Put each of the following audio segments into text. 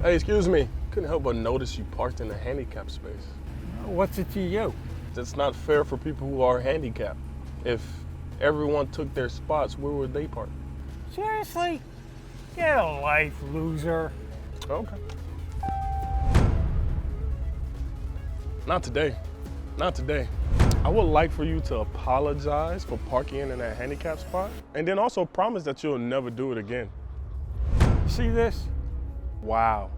Hey, excuse me. Couldn't help but notice you parked in a handicapped space. What's it to you? That's not fair for people who are handicapped. If everyone took their spots, where would they park? Seriously? Get a life, loser. Okay. Not today. Not today. I would like for you to apologize for parking in that handicapped spot, and then also promise that you'll never do it again. See this? Wow.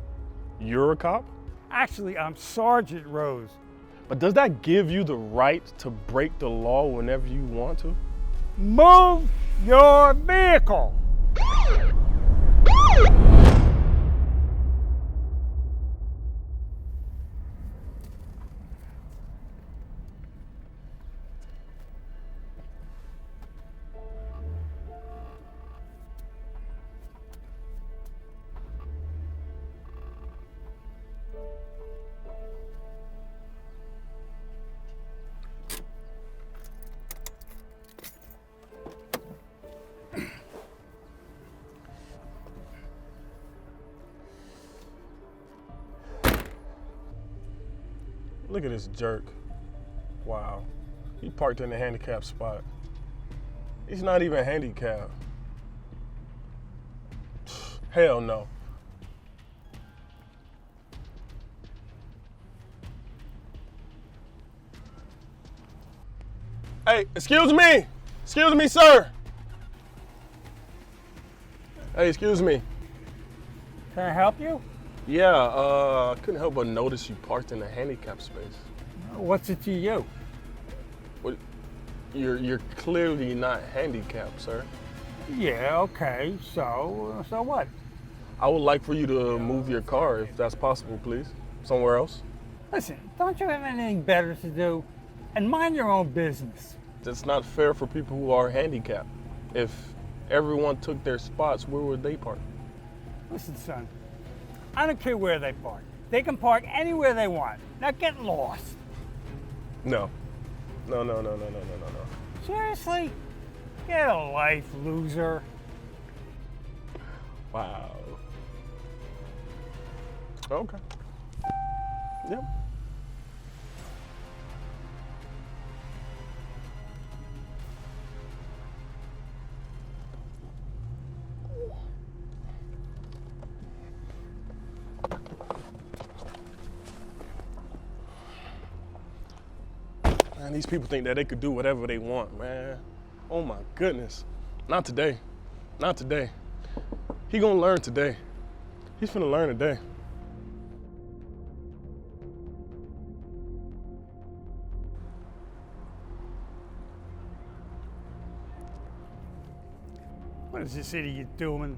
You're a cop? Actually, I'm Sergeant Rose. But does that give you the right to break the law whenever you want to? Move your vehicle. Look at this jerk. Wow. He parked in the handicapped spot. He's not even handicapped. Hell no. Hey, excuse me! Excuse me, sir! Hey, excuse me. Can I help you? Yeah, I couldn't help but notice you parked in a handicapped space. What's it to you? Well, you're clearly not handicapped, sir. Yeah, okay, so what? I would like for you to move your car, if that's possible, please. Somewhere else. Listen, don't you have anything better to do? And mind your own business. That's not fair for people who are handicapped. If everyone took their spots, where would they park? Listen, son, I don't care where they park. They can park anywhere they want. Now get lost. No. No. Seriously? Get a life, loser. Wow. Okay. Yep. Man, these people think that they could do whatever they want, man. Oh my goodness. Not today. Not today. He gonna learn today. He's finna learn today. What is this idiot doing?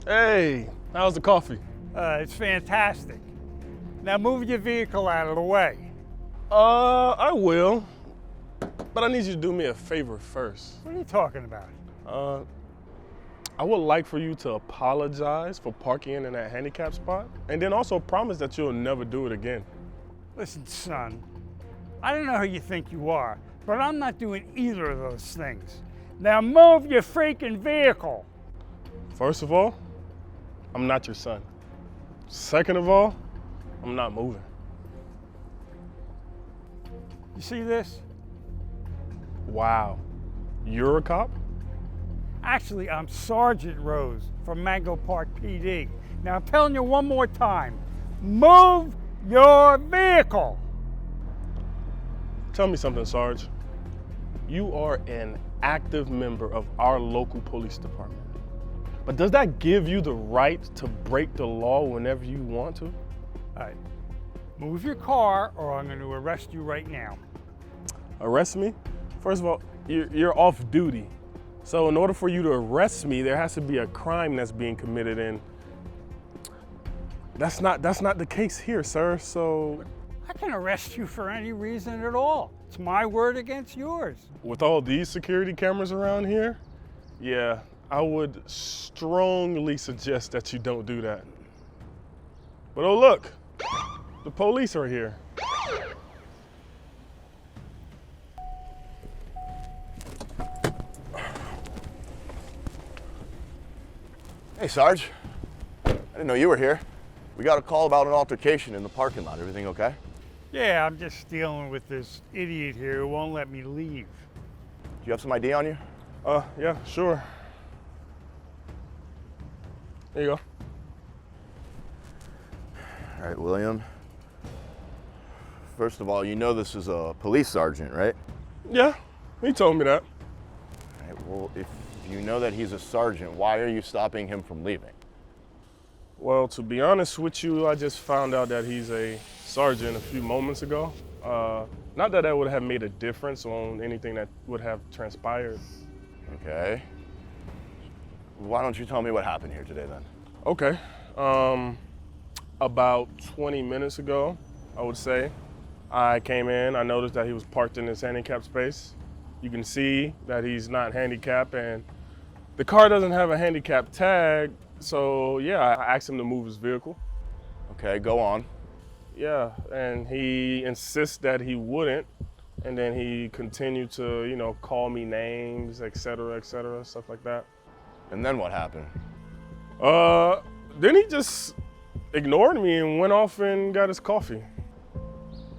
Hey, how's the coffee? It's fantastic. Now move your vehicle out of the way. I will. But I need you to do me a favor first. What are you talking about? I would like for you to apologize for parking in that handicapped spot, and then also promise that you'll never do it again. Listen, son, I don't know who you think you are, but I'm not doing either of those things. Now move your freaking vehicle. First of all, I'm not your son. Second of all, I'm not moving. You see this? Wow. You're a cop? Actually, I'm Sergeant Rose from Mango Park PD. Now I'm telling you one more time, move your vehicle. Tell me something, Sarge. You are an active member of our local police department. But does that give you the right to break the law whenever you want to? All right, move your car or I'm going to arrest you right now. Arrest me? First of all, you're off duty. So in order for you to arrest me, there has to be a crime that's being committed, and that's not the case here, sir. So I can arrest you for any reason at all. It's my word against yours. with all these security cameras around here, yeah, I would strongly suggest that you don't do that. But oh look, the police are here. Hey, Sarge. didn't know you were here. We got a call about an altercation in the parking lot. Everything okay? Yeah, I'm just dealing with this idiot here who won't let me leave. Do you have some ID on you? Yeah, sure. There you go. All right, William. First of all, you know this is a police sergeant, right? Yeah, he told me that. All right, well, if you know that he's a sergeant, why are you stopping him from leaving? Well, to be honest with you, I just found out that he's a sergeant a few moments ago. Not that that would have made a difference on anything that would have transpired. Okay. Why don't you tell me what happened here today then? Okay. About 20 minutes ago, I would say, I came in, I noticed that he was parked in his handicapped space. You can see that he's not handicapped, and the car doesn't have a handicap tag, so yeah, I asked him to move his vehicle. Okay, go on. Yeah, and he insists that he wouldn't, and then he continued to, call me names, et cetera, stuff like that. And then what happened? Then he just ignored me and went off and got his coffee.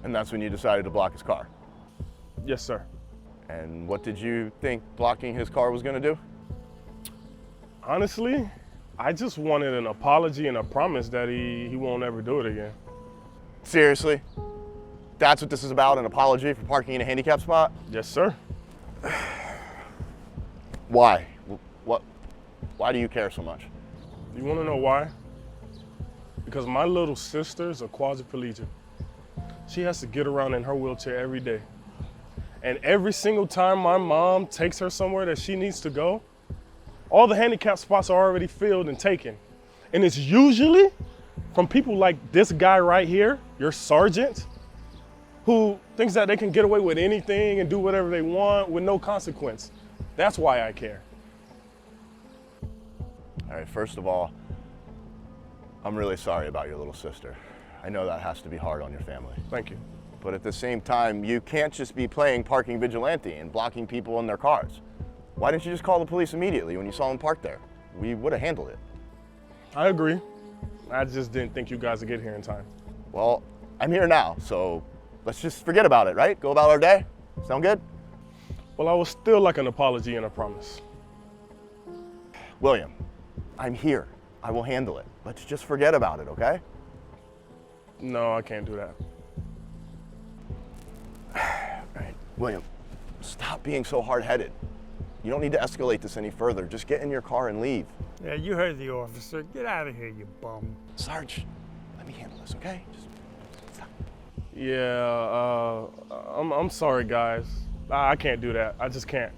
And that's when you decided to block his car? Yes, sir. And what did you think blocking his car was gonna do? Honestly, I just wanted an apology and a promise that he won't ever do it again. Seriously? That's what this is about, an apology for parking in a handicap spot? Yes, sir. Why? Why do you care so much? You wanna know why? Because my little sister's a quadriplegic. She has to get around in her wheelchair every day. And every single time my mom takes her somewhere that she needs to go, all the handicap spots are already filled and taken. And it's usually from people like this guy right here, your sergeant, who thinks that they can get away with anything and do whatever they want with no consequence. That's why I care. All right, first of all, I'm really sorry about your little sister. I know that has to be hard on your family. Thank you. But at the same time, you can't just be playing parking vigilante and blocking people in their cars. Why didn't you just call the police immediately when you saw them parked there? We would have handled it. I agree. I just didn't think you guys would get here in time. Well, I'm here now, so let's just forget about it, right? Go about our day? Sound good? Well, I would still like an apology and a promise. William, I'm here. I will handle it. Let's just forget about it, okay? No, I can't do that. All right, William, stop being so hard-headed. You don't need to escalate this any further. Just get in your car and leave. Yeah, you heard the officer. Get out of here, you bum. Sarge, let me handle this, okay? Just stop. Yeah, I'm sorry, guys. I can't do that. I just can't.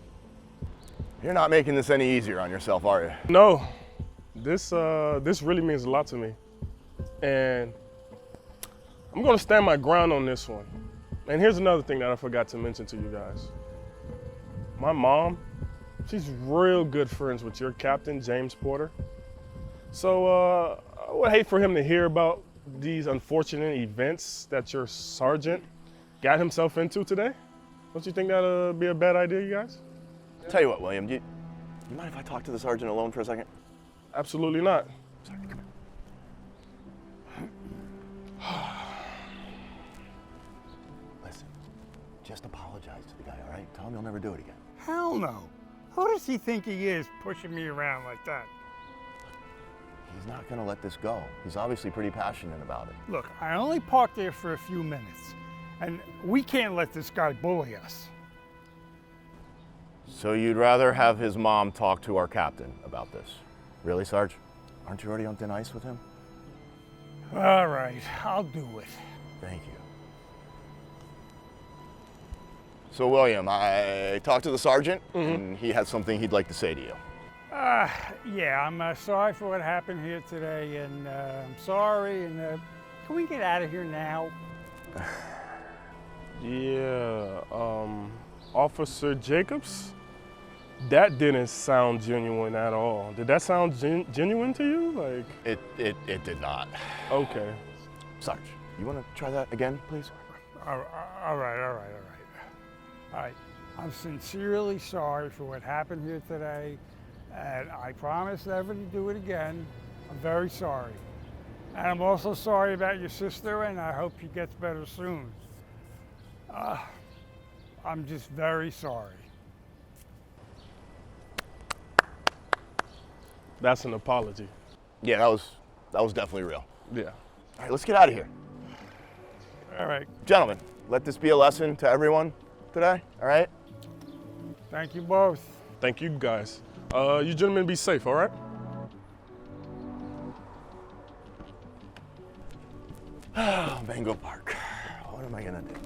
You're not making this any easier on yourself, are you? No, this really means a lot to me. And I'm gonna stand my ground on this one. And here's another thing that I forgot to mention to you guys. My mom, she's real good friends with your captain, James Porter. So I would hate for him to hear about these unfortunate events that your sergeant got himself into today. Don't you think that'd be a bad idea, you guys? Tell you what, William, you mind if I talk to the sergeant alone for a second? Absolutely not. Sorry, come here. Listen, just apologize to the guy, all right? Tell him you'll never do it again. Hell no. Who does he think he is pushing me around like that? He's not gonna let this go. He's obviously pretty passionate about it. Look, I only parked there for a few minutes, and we can't let this guy bully us. So you'd rather have his mom talk to our captain about this? Really, Sarge? Aren't you already on thin ice with him? All right, I'll do it. Thank you. So, William, I talked to the sergeant, and he has something he'd like to say to you. Yeah, I'm sorry for what happened here today, and I'm sorry, and can we get out of here now? Yeah, Officer Jacobs? That didn't sound genuine at all. Did that sound genuine to you? Like It did not. Okay. Sarge, you want to try that again, please? All right. I'm sincerely sorry for what happened here today, and I promise never to do it again. I'm very sorry. And I'm also sorry about your sister, and I hope she gets better soon. I'm just very sorry. That's an apology. Yeah, that was definitely real. Yeah. All right, let's get out of here. All right. Gentlemen, let this be a lesson to everyone today, all right? Thank you both. Thank you guys. You gentlemen be safe, all right? Mango Park. What am I gonna do?